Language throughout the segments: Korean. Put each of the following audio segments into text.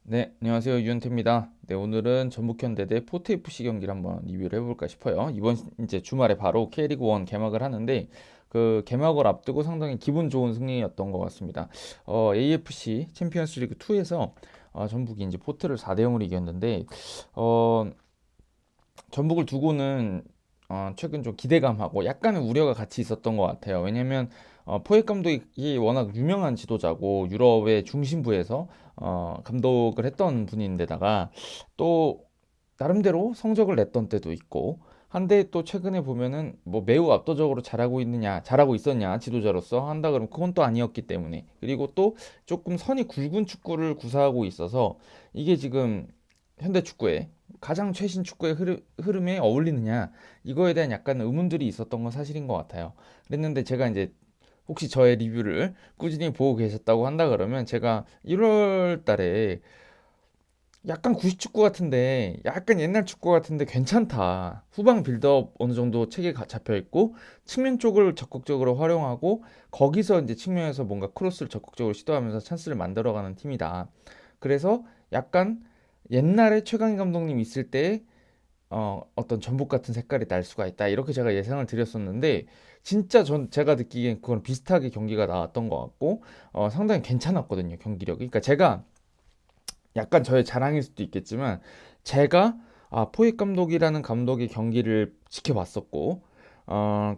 네, 안녕하세요. 유현태입니다. 네, 오늘은 전북현대 대 포트FC 경기를 한번 리뷰를 해볼까 싶어요. 이번 이제 주말에 바로 K리그 1 개막을 하는데 그 개막을 앞두고 상당히 기분 좋은 승리였던 것 같습니다. AFC 챔피언스리그 2에서 전북이 이제 포트를 4대 0으로 이겼는데 어, 전북을 두고는 최근 좀 기대감하고 약간의 우려가 같이 있었던 것 같아요. 왜냐면 포획 감독이 워낙 유명한 지도자고 유럽의 중심부에서 감독을 했던 분인데다가 또 나름대로 성적을 냈던 때도 있고 한데 또 최근에 보면은 뭐 매우 압도적으로 잘하고 있었냐 지도자로서 한다 그러면 그건 또 아니었기 때문에 그리고 또 조금 선이 굵은 축구를 구사하고 있어서 이게 지금 현대 축구에 가장 최신 축구의 흐름에 어울리느냐 이거에 대한 약간 의문들이 있었던 건 사실인 것 같아요. 그랬는데 제가 이제 혹시 저의 리뷰를 꾸준히 보고 계셨다고 한다 그러면 제가 1월 달에 약간 구식 축구 같은데 약간 옛날 축구 같은데 괜찮다. 후방 빌드업 어느 정도 체계 잡혀 있고 측면 쪽을 적극적으로 활용하고 거기서 이제 측면에서 뭔가 크로스를 적극적으로 시도하면서 찬스를 만들어가는 팀이다. 그래서 약간 옛날에 최강희 감독님 있을 때 어떤 전북 같은 색깔이 날 수가 있다. 이렇게 제가 예상을 드렸었는데 진짜 제가 느끼기엔 그건 비슷하게 경기가 나왔던 것 같고 상당히 괜찮았거든요. 경기력이. 그러니까 제가 약간 저의 자랑일 수도 있겠지만 제가 포익 감독이라는 감독의 경기를 지켜봤었고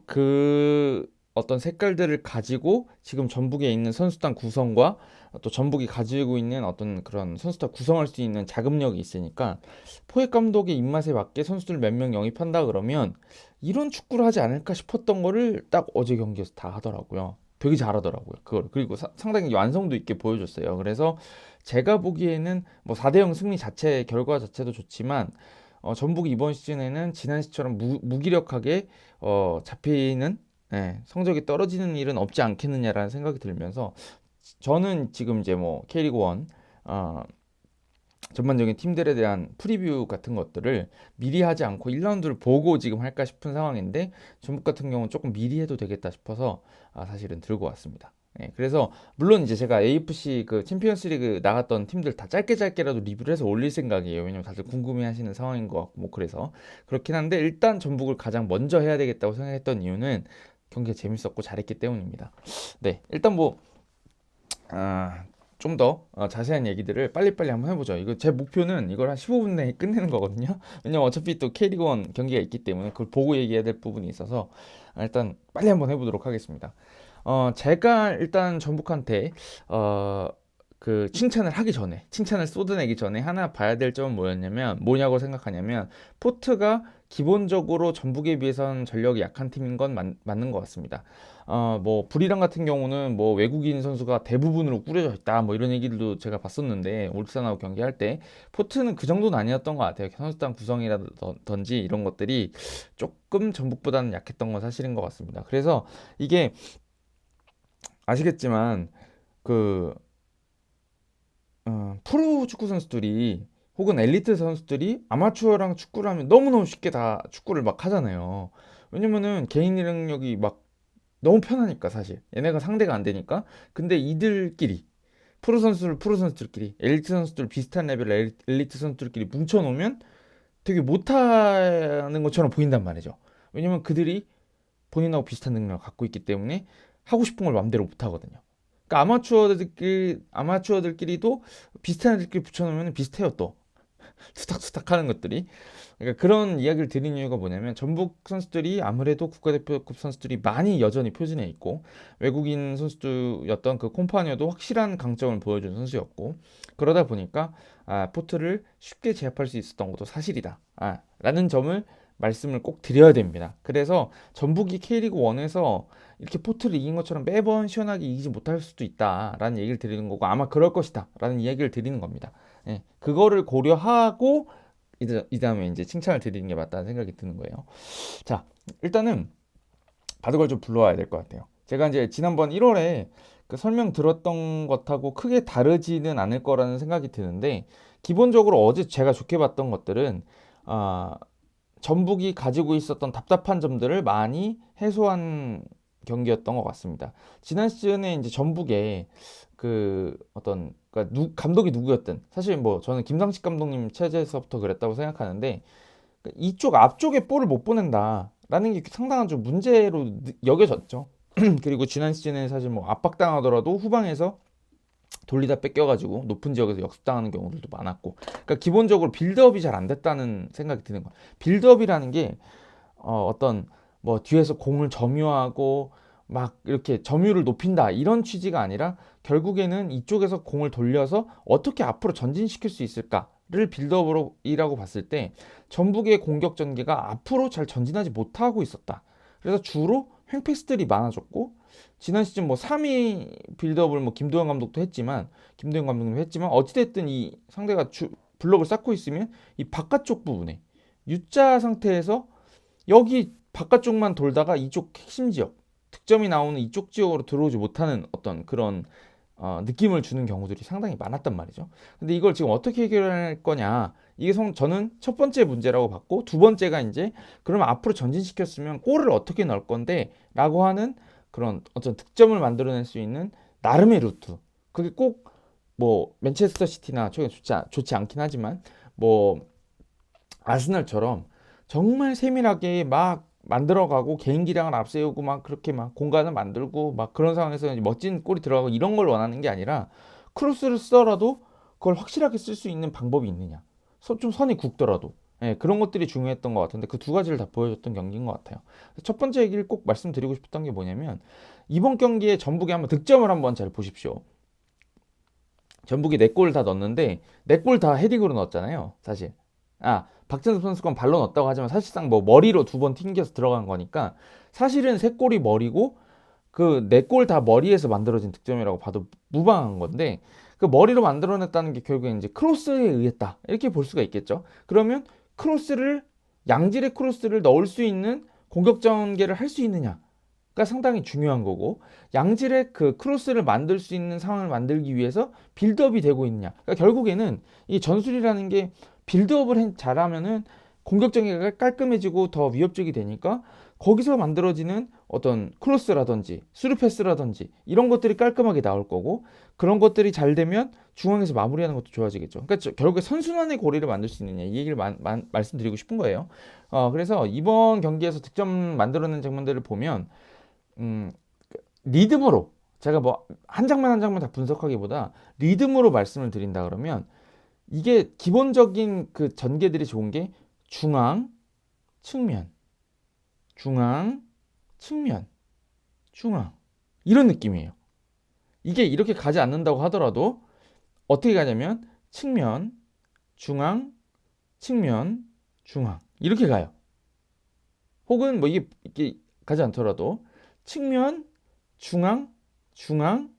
그 어떤 색깔들을 가지고 지금 전북에 있는 선수단 구성과 또 전북이 가지고 있는 어떤 그런 선수단 구성할 수 있는 자금력이 있으니까 포익 감독의 입맛에 맞게 선수들 몇 명 영입한다 그러면 이런 축구를 하지 않을까 싶었던 거를 딱 어제 경기에서 다 하더라고요. 되게 잘하더라고요. 그걸 그리고 상당히 완성도 있게 보여줬어요. 그래서 제가 보기에는 뭐 4대 0 승리 자체 결과 자체도 좋지만 전북이 이번 시즌에는 지난 시처럼 무기력하게 잡히는 성적이 떨어지는 일은 없지 않겠느냐라는 생각이 들면서 저는 지금 이제 뭐 K리그 1 어, 전반적인 팀들에 대한 프리뷰 같은 것들을 미리 하지 않고 1라운드를 보고 지금 할까 싶은 상황인데 전북 같은 경우는 조금 미리 해도 되겠다 싶어서 사실은 들고 왔습니다. 그래서 물론 이제 제가 AFC 그 챔피언스리그 나갔던 팀들 다 짧게 짧게라도 리뷰를 해서 올릴 생각이에요. 왜냐면 다들 궁금해하시는 상황인 것 같고 뭐 그래서 그렇긴 한데 일단 전북을 가장 먼저 해야 되겠다고 생각했던 이유는 경기가 재밌었고 잘했기 때문입니다. 네, 일단 뭐 좀 더 자세한 얘기들을 빨리빨리 한번 해보죠. 이거 제 목표는 이걸 한 15분 내에 끝내는 거거든요. 왜냐면 어차피 또 K리그 1 경기가 있기 때문에 그걸 보고 얘기해야 될 부분이 있어서 일단 빨리 한번 해보도록 하겠습니다. 제가 일단 전북한테 어, 그 칭찬을 쏟아내기 전에 하나 봐야 될 점은 뭐냐고 생각하냐면 포트가 기본적으로 전북에 비해서는 전력이 약한 팀인 건 맞는 것 같습니다. 뭐 불이랑 같은 경우는 뭐 외국인 선수가 대부분으로 꾸려져 있다 뭐 이런 얘기들도 제가 봤었는데 울산하고 경기할 때 포트는 그 정도는 아니었던 것 같아요. 선수단 구성이라든지 이런 것들이 조금 전북보다는 약했던 건 사실인 것 같습니다. 그래서 이게 아시겠지만 그 프로 축구 선수들이 혹은 엘리트 선수들이 아마추어랑 축구를 하면 너무너무 쉽게 다 축구를 막 하잖아요. 왜냐면은 개인 능력이 막 너무 편하니까 사실 얘네가 상대가 안 되니까. 근데 이들끼리 프로 선수들끼리 엘리트 선수들 비슷한 레벨의 엘리트 선수들끼리 뭉쳐놓으면 되게 못하는 것처럼 보인단 말이죠. 왜냐면 그들이 본인하고 비슷한 능력을 갖고 있기 때문에 하고 싶은 걸 마음대로 못 하거든요. 그러니까 아마추어들끼리도 비슷한 애들끼리 붙여놓으면 비슷해요 또. 투탁투탁 하는 것들이. 그러니까 그런 이야기를 드린 이유가 뭐냐면 전북 선수들이 아무래도 국가대표급 선수들이 많이 여전히 표준에 있고 외국인 선수였던 그 콤파니어도 확실한 강점을 보여준 선수였고 그러다 보니까 포트를 쉽게 제압할 수 있었던 것도 사실이다. 라는 점을 말씀을 꼭 드려야 됩니다. 그래서 전북이 K리그 1에서 이렇게 포트를 이긴 것처럼 매번 시원하게 이기지 못할 수도 있다라는 얘기를 드리는 거고 아마 그럴 것이다라는 이야기를 드리는 겁니다. 그거를 고려하고 이 다음에 이제 칭찬을 드리는 게 맞다는 생각이 드는 거예요. 자, 일단은 바둑을 좀 불러와야 될 것 같아요. 제가 이제 지난번 1월에 그 설명 들었던 것하고 크게 다르지는 않을 거라는 생각이 드는데 기본적으로 어제 제가 좋게 봤던 것들은 아, 전북이 가지고 있었던 답답한 점들을 많이 해소한 경기였던 것 같습니다. 지난 시즌에 이제 전북에 그 어떤 그러니까 감독이 누구였든 사실 뭐 저는 김상식 감독님 체제에서부터 그랬다고 생각하는데 이쪽 앞쪽에 볼을 못 보낸다라는 게 상당한 좀 문제로 여겨졌죠. 그리고 지난 시즌에 사실 뭐 압박당하더라도 후방에서 돌리다 뺏겨가지고 높은 지역에서 역습당하는 경우들도 많았고, 그러니까 기본적으로 빌드업이 잘 안 됐다는 생각이 드는 거예요. 빌드업이라는 게 어떤 뭐 뒤에서 공을 점유하고 막 이렇게 점유율을 높인다 이런 취지가 아니라 결국에는 이쪽에서 공을 돌려서 어떻게 앞으로 전진시킬 수 있을까를 빌드업이라고 봤을 때 전북의 공격 전개가 앞으로 잘 전진하지 못하고 있었다. 그래서 주로 횡패스들이 많아졌고, 지난 시즌 뭐 3위 빌드업을 뭐 김도현 감독도 했지만 김도현 감독도 했지만 어찌됐든 이 상대가 블록을 쌓고 있으면 이 바깥쪽 부분에 U자 상태에서 여기 바깥쪽만 돌다가 이쪽 핵심 지역 득점이 나오는 이쪽 지역으로 들어오지 못하는 어떤 그런 느낌을 주는 경우들이 상당히 많았단 말이죠. 근데 이걸 지금 어떻게 해결할 거냐, 이게 저는 첫 번째 문제라고 봤고, 두 번째가 이제 그러면 앞으로 전진시켰으면 골을 어떻게 넣을 건데 라고 하는 그런 어떤 득점을 만들어낼 수 있는 나름의 루트. 그게 꼭 뭐 맨체스터 시티나 최근 좋지 않긴 하지만 뭐 아스날처럼 정말 세밀하게 막 만들어가고 개인 기량을 앞세우고 막 그렇게 막 공간을 만들고 막 그런 상황에서 멋진 골이 들어가고 이런 걸 원하는 게 아니라, 크로스를 쓰더라도 그걸 확실하게 쓸 수 있는 방법이 있느냐, 좀 선이 굵더라도, 예, 그런 것들이 중요했던 것 같은데 그 두 가지를 다 보여줬던 경기인 것 같아요. 첫 번째 얘기를 꼭 말씀드리고 싶었던 게 뭐냐면, 이번 경기에 전북이 한번 득점을 한번 잘 보십시오. 전북이 4골 다 넣었는데 4골 다 헤딩으로 넣었잖아요, 사실. 박진섭 선수가 발로 넣었다고 하지만 사실상 뭐 머리로 2번 튕겨서 들어간 거니까 사실은 3골이 머리고 그 4골 다 머리에서 만들어진 득점이라고 봐도 무방한 건데, 그 머리로 만들어냈다는 게 결국에 이제 크로스에 의했다 이렇게 볼 수가 있겠죠. 그러면 양질의 크로스를 넣을 수 있는 공격 전개를 할 수 있느냐 가 상당히 중요한 거고, 양질의 그 크로스를 만들 수 있는 상황을 만들기 위해서 빌드업이 되고 있느냐. 그러니까 결국에는 이 전술이라는 게 빌드업을 잘하면은 공격 전개가 깔끔해지고 더 위협적이 되니까 거기서 만들어지는 어떤 크로스라든지 스루 패스라든지 이런 것들이 깔끔하게 나올 거고, 그런 것들이 잘 되면 중앙에서 마무리하는 것도 좋아지겠죠. 그러니까 결국에 선순환의 고리를 만들 수 있느냐, 이 얘기를 말씀드리고 싶은 거예요. 그래서 이번 경기에서 득점 만들어낸 장면들을 보면 리듬으로, 제가 뭐 한 장면 한 장면 다 분석하기보다 리듬으로 말씀을 드린다 그러면, 이게 기본적인 그 전개들이 좋은 게 중앙, 측면, 중앙, 측면, 중앙, 이런 느낌이에요. 이게 이렇게 가지 않는다고 하더라도 어떻게 가냐면 측면, 중앙, 측면, 중앙 이렇게 가요. 혹은 뭐 이게 가지 않더라도 측면, 중앙, 중앙,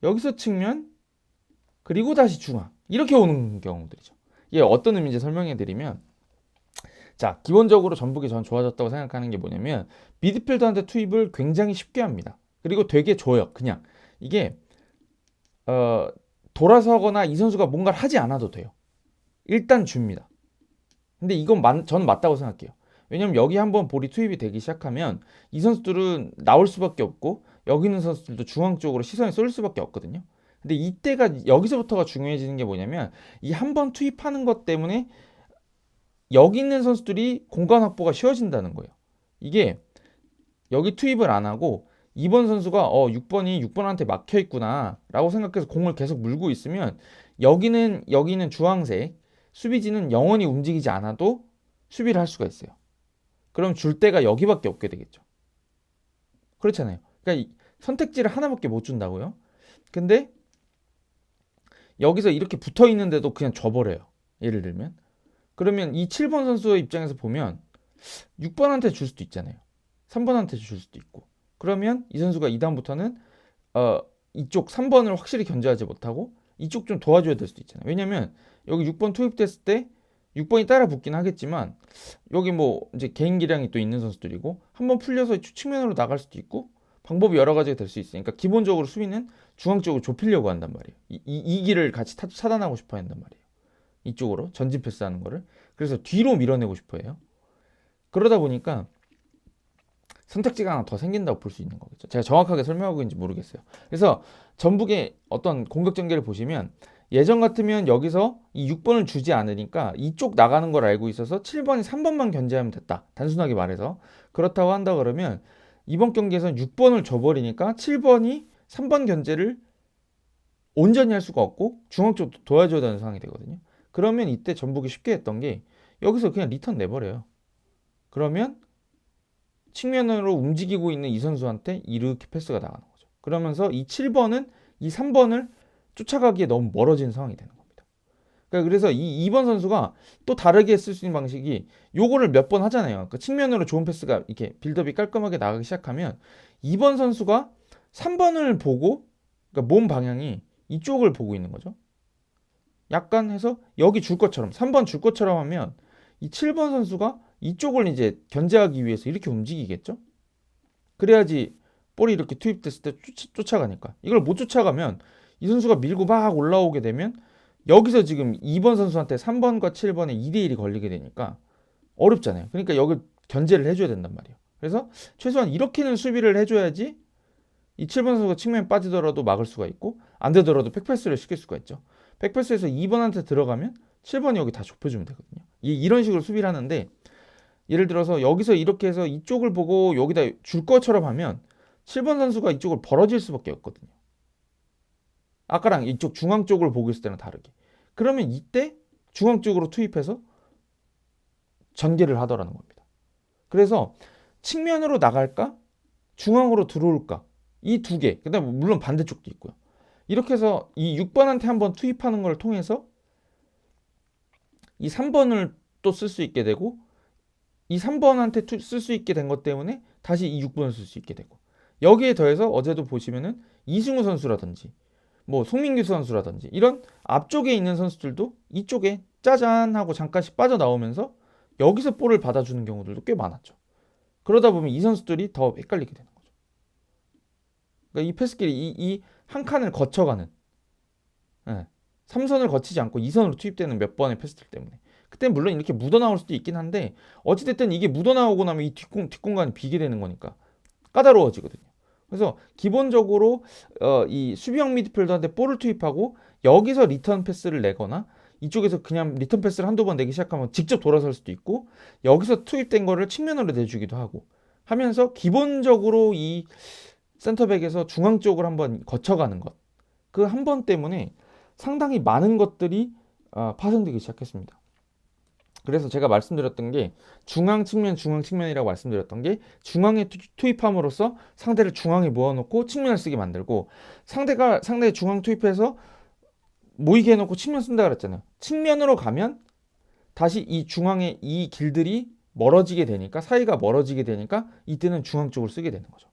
여기서 측면, 그리고 다시 중앙 이렇게 오는 경우들이죠. 이게 어떤 의미인지 설명해 드리면, 자, 기본적으로 전북이 전 좋아졌다고 생각하는 게 뭐냐면 미드필더한테 투입을 굉장히 쉽게 합니다. 그리고 되게 줘요. 그냥 이게 돌아서거나 이 선수가 뭔가를 하지 않아도 돼요. 일단 줍니다. 근데 이건 저는 맞다고 생각해요. 왜냐면 여기 한번 볼이 투입이 되기 시작하면 이 선수들은 나올 수밖에 없고 여기 있는 선수들도 중앙 쪽으로 시선이 쏠릴 수밖에 없거든요. 근데 이때가 여기서부터가 중요해지는 게 뭐냐면, 이 한 번 투입하는 것 때문에 여기 있는 선수들이 공간 확보가 쉬워진다는 거예요. 이게 여기 투입을 안 하고 2번 선수가 6번한테 막혀 있구나 라고 생각해서 공을 계속 물고 있으면 여기는 주황색 수비진은 영원히 움직이지 않아도 수비를 할 수가 있어요. 그럼 줄 데가 여기밖에 없게 되겠죠. 그렇잖아요. 그러니까 선택지를 하나밖에 못 준다고요. 근데 여기서 이렇게 붙어 있는데도 그냥 줘버려요. 예를 들면 그러면 이 7번 선수의 입장에서 보면 6번한테 줄 수도 있잖아요. 3번한테 줄 수도 있고. 그러면 이 선수가 이 다음부터는 이쪽 3번을 확실히 견제하지 못하고 이쪽 좀 도와줘야 될 수도 있잖아요. 왜냐면 여기 6번 투입됐을 때 6번이 따라 붙긴 하겠지만 여기 뭐 이제 개인 기량이 또 있는 선수들이고 한번 풀려서 측면으로 나갈 수도 있고 방법이 여러 가지가 될 수 있으니까 기본적으로 수비는 중앙 쪽으로 좁히려고 한단 말이에요. 이 길을 같이 차단하고 싶어 한단 말이에요. 이쪽으로 전진 패스하는 거를. 그래서 뒤로 밀어내고 싶어 해요. 그러다 보니까 선택지가 하나 더 생긴다고 볼 수 있는 거겠죠. 제가 정확하게 설명하고 있는지 모르겠어요. 그래서 전북의 어떤 공격 전개를 보시면 예전 같으면 여기서 이 6번을 주지 않으니까 이쪽 나가는 걸 알고 있어서 7번이 3번만 견제하면 됐다. 단순하게 말해서. 그렇다고 한다 그러면 이번 경기에서는 6번을 줘버리니까 7번이 3번 견제를 온전히 할 수가 없고 중앙 쪽도 도와줘야 되는 상황이 되거든요. 그러면 이때 전북이 쉽게 했던 게 여기서 그냥 리턴 내버려요. 그러면 측면으로 움직이고 있는 이 선수한테 이렇게 패스가 나가는 거죠. 그러면서 이 7번은 이 3번을 쫓아가기에 너무 멀어진 상황이 되는 겁니다. 그러니까 그래서 이 2번 선수가 또 다르게 쓸 수 있는 방식이 요거를 몇 번 하잖아요. 그러니까 측면으로 좋은 패스가 이렇게 빌드업이 깔끔하게 나가기 시작하면 2번 선수가 3번을 보고 그러니까 몸 방향이 이쪽을 보고 있는 거죠. 약간 해서 여기 줄 것처럼 3번 줄 것처럼 하면 이 7번 선수가 이쪽을 이제 견제하기 위해서 이렇게 움직이겠죠. 그래야지 볼이 이렇게 투입됐을 때 쫓아가니까. 이걸 못 쫓아가면 이 선수가 밀고 막 올라오게 되면 여기서 지금 2번 선수한테 3번과 7번의 2대1이 걸리게 되니까 어렵잖아요. 그러니까 여기 견제를 해줘야 된단 말이에요. 그래서 최소한 이렇게는 수비를 해줘야지 이 7번 선수가 측면에 빠지더라도 막을 수가 있고 안 되더라도 백패스를 시킬 수가 있죠. 백패스에서 2번한테 들어가면 7번이 여기 다 좁혀주면 되거든요. 이런 식으로 수비를 하는데 예를 들어서 여기서 이렇게 해서 이쪽을 보고 여기다 줄 것처럼 하면 7번 선수가 이쪽을 벌어질 수밖에 없거든요. 아까랑 이쪽 중앙 쪽을 보고 있을 때는 다르게. 그러면 이때 중앙 쪽으로 투입해서 전개를 하더라는 겁니다. 그래서 측면으로 나갈까? 중앙으로 들어올까? 이 두 개. 그다음에 물론 반대쪽도 있고요. 이렇게 해서 이 6번한테 한번 투입하는 걸 통해서 이 3번을 또 쓸 수 있게 되고 이 3번한테 쓸 수 있게 된 것 때문에 다시 이 6번을 쓸 수 있게 되고 여기에 더해서 어제도 보시면은 이승우 선수라든지 뭐 송민규 선수라든지 이런 앞쪽에 있는 선수들도 이쪽에 짜잔 하고 잠깐씩 빠져나오면서 여기서 볼을 받아주는 경우들도 꽤 많았죠. 그러다 보면 이 선수들이 더 헷갈리게 되는 거죠. 그러니까 이 패스길이 이 한 칸을 거쳐가는 3선을 거치지 않고 2선으로 투입되는 몇 번의 패스들 때문에 그때 물론 이렇게 묻어나올 수도 있긴 한데 어찌됐든 이게 묻어나오고 나면 이 뒷공간이 비게 되는 거니까 까다로워지거든요. 그래서 기본적으로 이 수비형 미드필더한테 볼을 투입하고 여기서 리턴 패스를 내거나 이쪽에서 그냥 리턴 패스를 한두 번 내기 시작하면 직접 돌아설 수도 있고 여기서 투입된 거를 측면으로 내주기도 하고 하면서 기본적으로 이 센터백에서 중앙 쪽을 한번 거쳐가는 것 그 한 번 때문에 상당히 많은 것들이 파생되기 시작했습니다. 그래서 제가 말씀드렸던 게 중앙 측면이라고 말씀드렸던 게 중앙에 투입함으로써 상대를 중앙에 모아놓고 측면을 쓰게 만들고 상대 중앙 투입해서 모이게 해놓고 측면 쓴다 그랬잖아요. 측면으로 가면 다시 이 중앙의 이 길들이 멀어지게 되니까 사이가 멀어지게 되니까 이때는 중앙 쪽을 쓰게 되는 거죠.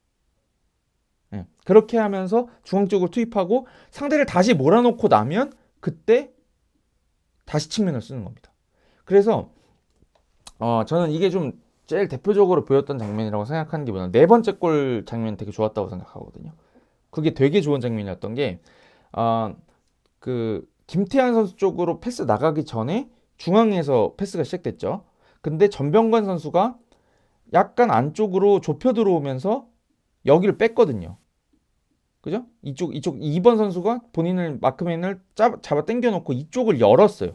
네. 그렇게 하면서 중앙 쪽을 투입하고 상대를 다시 몰아놓고 나면 그때 다시 측면을 쓰는 겁니다. 그래서 저는 이게 좀 제일 대표적으로 보였던 장면이라고 생각하는 게 뭐냐면 네 번째 골 장면 되게 좋았다고 생각하거든요. 그게 되게 좋은 장면이었던 게 그 김태환 선수 쪽으로 패스 나가기 전에 중앙에서 패스가 시작됐죠. 근데 전병관 선수가 약간 안쪽으로 좁혀 들어오면서 여기를 뺐거든요. 그죠? 이쪽 2번 선수가 본인을 마크맨을 잡아 당겨 놓고 이쪽을 열었어요.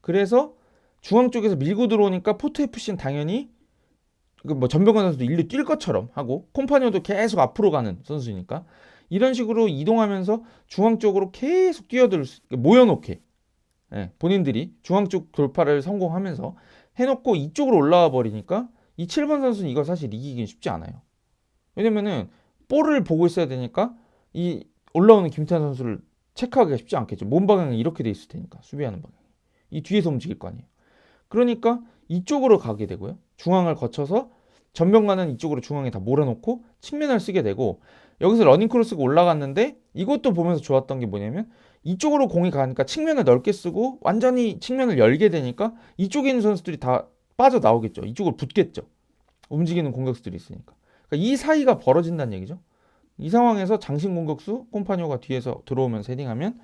그래서 중앙 쪽에서 밀고 들어오니까 포트 FC는 당연히 뭐 전병관 선수도 일루 뛸 것처럼 하고 콤파니오도 계속 앞으로 가는 선수니까 이런 식으로 이동하면서 중앙 쪽으로 계속 모여놓게 본인들이 중앙 쪽 돌파를 성공하면서 해놓고 이쪽으로 올라와 버리니까 이 7번 선수는 이거 사실 이기긴 쉽지 않아요. 왜냐면은 볼을 보고 있어야 되니까 이 올라오는 김태환 선수를 체크하기가 쉽지 않겠죠. 몸 방향이 이렇게 돼 있을 테니까 수비하는 방향이 이 뒤에서 움직일 거 아니에요. 그러니까 이쪽으로 가게 되고요. 중앙을 거쳐서 전병관은 이쪽으로 중앙에 다 몰아놓고 측면을 쓰게 되고 여기서 러닝 크로스가 올라갔는데 이것도 보면서 좋았던 게 뭐냐면 이쪽으로 공이 가니까 측면을 넓게 쓰고 완전히 측면을 열게 되니까 이쪽에 있는 선수들이 다 빠져나오겠죠. 이쪽으로 붙겠죠. 움직이는 공격수들이 있으니까. 그러니까 이 사이가 벌어진다는 얘기죠. 이 상황에서 장신 공격수 콤파니오가 뒤에서 들어오면서 헤딩하면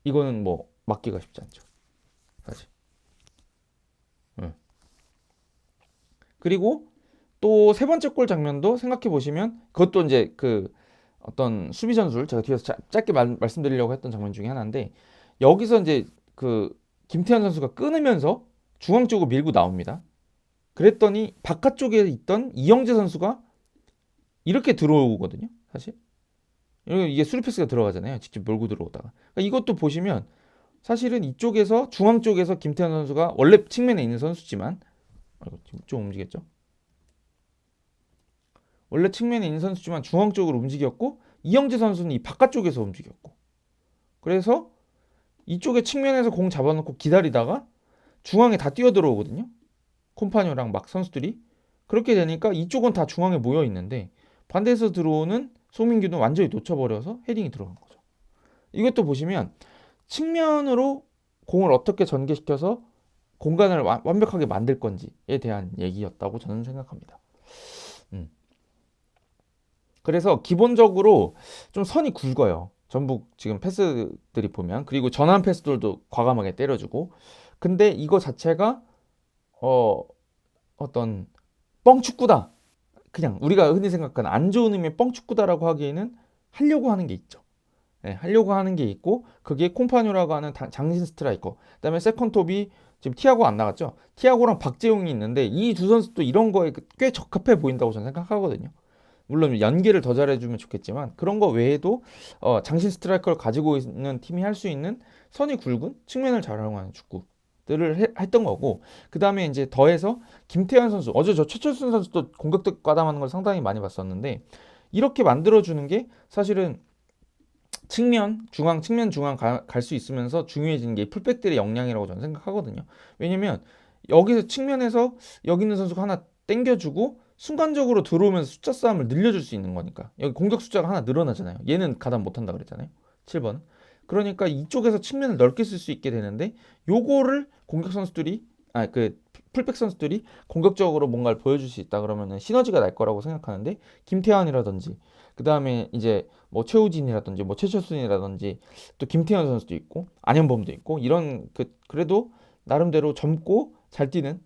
이거는 뭐 막기가 쉽지 않죠. 사실. 그리고 또 세 번째 골 장면도 생각해 보시면 그것도 이제 그 어떤 수비 전술 제가 뒤에서 짧게 말씀드리려고 했던 장면 중에 하나인데 여기서 이제 그 김태현 선수가 끊으면서 중앙 쪽으로 밀고 나옵니다. 그랬더니 바깥쪽에 있던 이영재 선수가 이렇게 들어오거든요. 사실 이게 수루 패스가 들어가잖아요. 직접 몰고 들어오다가 그러니까 이것도 보시면 사실은 이쪽에서 중앙 쪽에서 김태현 선수가 원래 측면에 있는 선수지만 좀 움직였죠. 원래 측면에 있는 선수지만 중앙 쪽으로 움직였고 이영재 선수는 이 바깥쪽에서 움직였고 그래서 이쪽에 측면에서 공 잡아놓고 기다리다가 중앙에 다 뛰어 들어오거든요. 콤파뇨랑 막 선수들이 그렇게 되니까 이쪽은 다 중앙에 모여 있는데 반대에서 들어오는 송민규는 완전히 놓쳐버려서 헤딩이 들어간 거죠. 이것도 보시면 측면으로 공을 어떻게 전개시켜서 공간을 완벽하게 만들 건지에 대한 얘기였다고 저는 생각합니다. 그래서 기본적으로 좀 선이 굵어요. 전북 지금 패스들이 보면 그리고 전환 패스들도 과감하게 때려주고 근데 이거 자체가 어떤 뻥축구다 그냥 우리가 흔히 생각하는 안 좋은 의미의 뻥축구다라고 하기에는 하려고 하는 게 있죠. 네, 하려고 하는 게 있고 그게 콤파뇨라고 하는 장신 스트라이커 그다음에 세컨톱이 지금 티아고 안 나갔죠. 티아고랑 박재용이 있는데 이 두 선수도 이런 거에 꽤 적합해 보인다고 저는 생각하거든요. 물론 연계를 더 잘해주면 좋겠지만 그런 거 외에도 장신 스트라이커를 가지고 있는 팀이 할 수 있는 선이 굵은 측면을 잘 활용하는 축구들을 했던 거고 그 다음에 이제 더해서 김태환 선수 어제 저 최철순 선수도 공격적 과담하는 걸 상당히 많이 봤었는데 이렇게 만들어주는 게 사실은 측면 중앙 갈 수 있으면서 중요해지는 게 풀백들의 역량이라고 저는 생각하거든요. 왜냐면 여기서 측면에서 여기 있는 선수가 하나 땡겨주고 순간적으로 들어오면서 숫자 싸움을 늘려줄 수 있는 거니까 여기 공격 숫자가 하나 늘어나잖아요. 얘는 가담 못한다 그랬잖아요. 7번. 그러니까 이쪽에서 측면을 넓게 쓸 수 있게 되는데 요거를 공격 선수들이 그 풀백 선수들이 공격적으로 뭔가를 보여줄 수 있다 그러면은 시너지가 날 거라고 생각하는데 김태환이라든지 그 다음에 이제 뭐 최우진이라든지 뭐 최철순이라든지 또 김태현 선수도 있고 안현범도 있고 이런 그래도 나름대로 젊고 잘 뛰는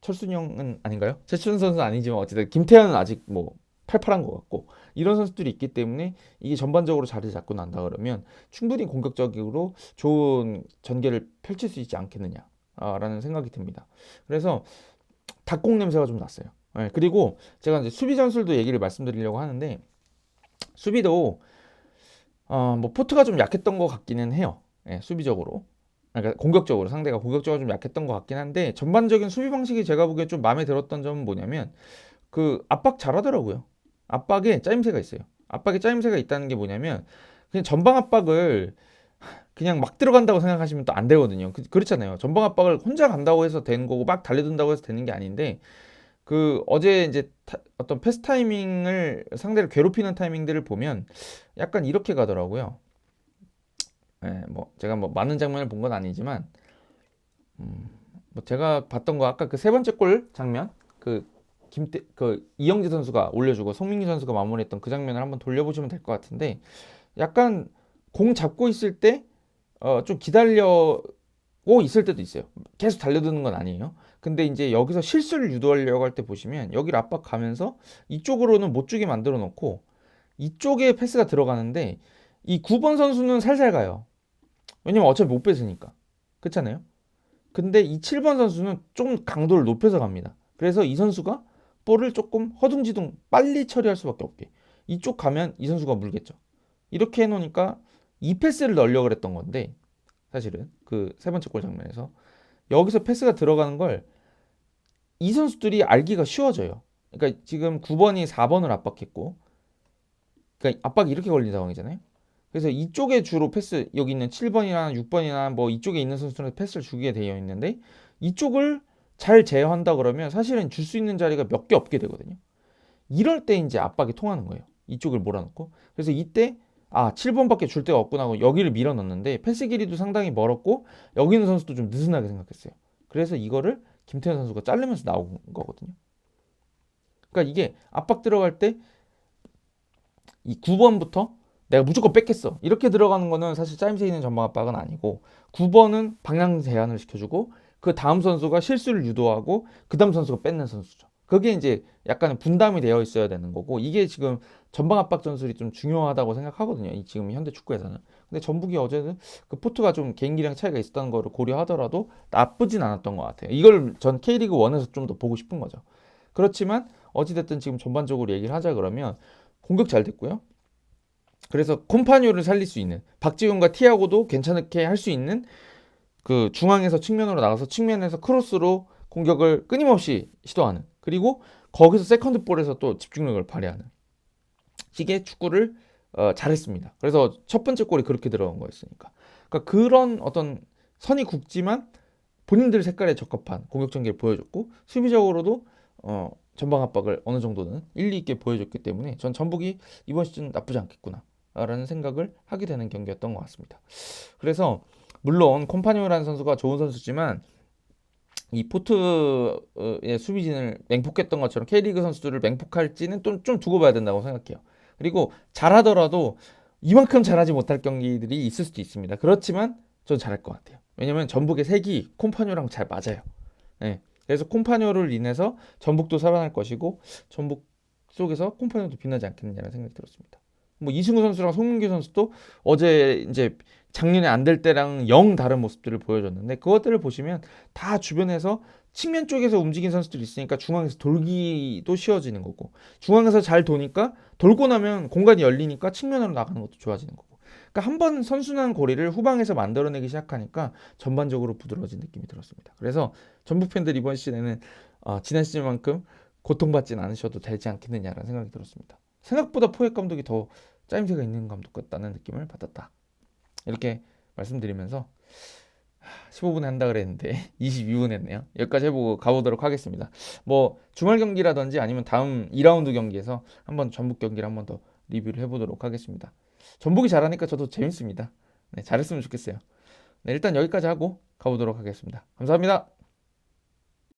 철순이 형은 아닌가요? 최철순 선수는 아니지만 어쨌든 김태현은 아직 뭐 팔팔한 것 같고 이런 선수들이 있기 때문에 이게 전반적으로 자리 잡고 난다 그러면 충분히 공격적으로 좋은 전개를 펼칠 수 있지 않겠느냐라는 생각이 듭니다. 그래서 닭공 냄새가 좀 났어요. 네, 그리고 제가 이제 수비 전술도 얘기를 말씀드리려고 하는데 수비도 뭐 포트가 좀 약했던 것 같기는 해요. 네, 수비적으로. 그러니까 공격적으로 상대가 공격적으로 좀 약했던 것 같긴 한데 전반적인 수비 방식이 제가 보기에 좀 마음에 들었던 점은 뭐냐면 그 압박 잘하더라고요. 압박에 짜임새가 있어요. 압박에 짜임새가 있다는 게 뭐냐면 그냥 전방 압박을 그냥 막 들어간다고 생각하시면 또 안 되거든요. 그렇잖아요. 전방 압박을 혼자 간다고 해서 되는 거고 막 달려든다고 해서 되는 게 아닌데 그 어제 이제 어떤 패스 타이밍을 상대를 괴롭히는 타이밍들을 보면 약간 이렇게 가더라고요. 예, 뭐 제가 뭐 많은 장면을 본 건 아니지만 뭐 제가 봤던 거 아까 그 세 번째 골 장면 그 이영재 선수가 올려주고 송민기 선수가 마무리했던 그 장면을 한번 돌려보시면 될 것 같은데 약간 공 잡고 있을 때 좀 기다려고 있을 때도 있어요. 계속 달려드는 건 아니에요. 근데 이제 여기서 실수를 유도하려고 할 때 보시면 여기를 압박하면서 이쪽으로는 못 주게 만들어 놓고 이쪽에 패스가 들어가는데 이 9번 선수는 살살 가요. 왜냐면 어차피 못 뺏으니까. 그렇잖아요. 근데 이 7번 선수는 좀 강도를 높여서 갑니다. 그래서 이 선수가 볼을 조금 허둥지둥 빨리 처리할 수밖에 없게. 이쪽 가면 이 선수가 물겠죠. 이렇게 해놓으니까 이 패스를 넣으려고 그랬던 건데 사실은 그 세 번째 골 장면에서 여기서 패스가 들어가는 걸 이 선수들이 알기가 쉬워져요. 그러니까 지금 9번이 4번을 압박했고 그러니까 압박이 이렇게 걸린 상황이잖아요. 그래서 이쪽에 주로 패스 여기 있는 7번이나 6번이나 뭐 이쪽에 있는 선수들한테 패스를 주게 되어 있는데 이쪽을 잘 제어한다 그러면 사실은 줄 수 있는 자리가 몇 개 없게 되거든요. 이럴 때 이제 압박이 통하는 거예요. 이쪽을 몰아넣고. 그래서 이때 7번밖에 줄 데가 없구나 하고 여기를 밀어 넣는데 패스 길이도 상당히 멀었고 여기 있는 선수도 좀 느슨하게 생각했어요. 그래서 이거를 김태현 선수가 자르면서 나온 거거든요. 그러니까 이게 압박 들어갈 때 이 9번부터 내가 무조건 뺏겠어. 이렇게 들어가는 거는 사실 짜임새 있는 전방 압박은 아니고 9번은 방향 제한을 시켜주고 그 다음 선수가 실수를 유도하고 그 다음 선수가 뺏는 선수죠. 그게 이제 약간 분담이 되어 있어야 되는 거고, 이게 지금 전방 압박 전술이 좀 중요하다고 생각하거든요. 이 지금 현대 축구에서는. 근데 전북이 어제는 그 포트가 좀 개인기량 차이가 있었다는 거를 고려하더라도 나쁘진 않았던 것 같아요. 이걸 전 K리그 1에서 좀 더 보고 싶은 거죠. 그렇지만 어찌됐든 지금 전반적으로 얘기를 하자 그러면 공격 잘 됐고요. 그래서 콤파뉴를 살릴 수 있는, 박지훈과 티아고도 괜찮게 할 수 있는 그 중앙에서 측면으로 나가서 측면에서 크로스로 공격을 끊임없이 시도하는, 그리고 거기서 세컨드 볼에서 또 집중력을 발휘하는 식의 축구를 잘했습니다. 그래서 첫 번째 골이 그렇게 들어간 거였으니까. 그러니까 그런 어떤 선이 굵지만 본인들 색깔에 적합한 공격 전개를 보여줬고, 수비적으로도 전방 압박을 어느 정도는 일리 있게 보여줬기 때문에 전 전북이 이번 시즌 나쁘지 않겠구나 라는 생각을 하게 되는 경기였던 것 같습니다. 그래서 물론 콤파니오라는 선수가 좋은 선수지만 이 포트의 수비진을 맹폭했던 것처럼 K리그 선수들을 맹폭할지는 좀 두고 봐야 된다고 생각해요. 그리고 잘하더라도 이만큼 잘하지 못할 경기들이 있을 수도 있습니다. 그렇지만 전 잘할 것 같아요. 왜냐면 전북의 색이 콤파니오랑 잘 맞아요. 네. 그래서 콤파니오를 인해서 전북도 살아날 것이고, 전북 속에서 콤파니오도 빛나지 않겠느냐는 생각이 들었습니다. 뭐 이승우 선수랑 송민규 선수도 어제 이제 작년에 안 될 때랑 영 다른 모습들을 보여줬는데, 그것들을 보시면 다 주변에서 측면 쪽에서 움직인 선수들이 있으니까 중앙에서 돌기도 쉬워지는 거고, 중앙에서 잘 도니까 돌고 나면 공간이 열리니까 측면으로 나가는 것도 좋아지는 거고, 그러니까 한번 선순환 고리를 후방에서 만들어내기 시작하니까 전반적으로 부드러워진 느낌이 들었습니다. 그래서 전북 팬들 이번 시즌에는 지난 시즌만큼 고통받지는 않으셔도 되지 않겠느냐라는 생각이 들었습니다. 생각보다 포획 감독이 더 짜임새가 있는 감독 같다는 느낌을 받았다. 이렇게 말씀드리면서 15분 한다 그랬는데 22분 했네요. 여기까지 해보고 가보도록 하겠습니다. 뭐 주말 경기라든지 아니면 다음 2라운드 경기에서 한번 전북 경기를 한번 더 리뷰를 해보도록 하겠습니다. 전북이 잘하니까 저도 재밌습니다. 네, 잘했으면 좋겠어요. 네, 일단 여기까지 하고 가보도록 하겠습니다. 감사합니다.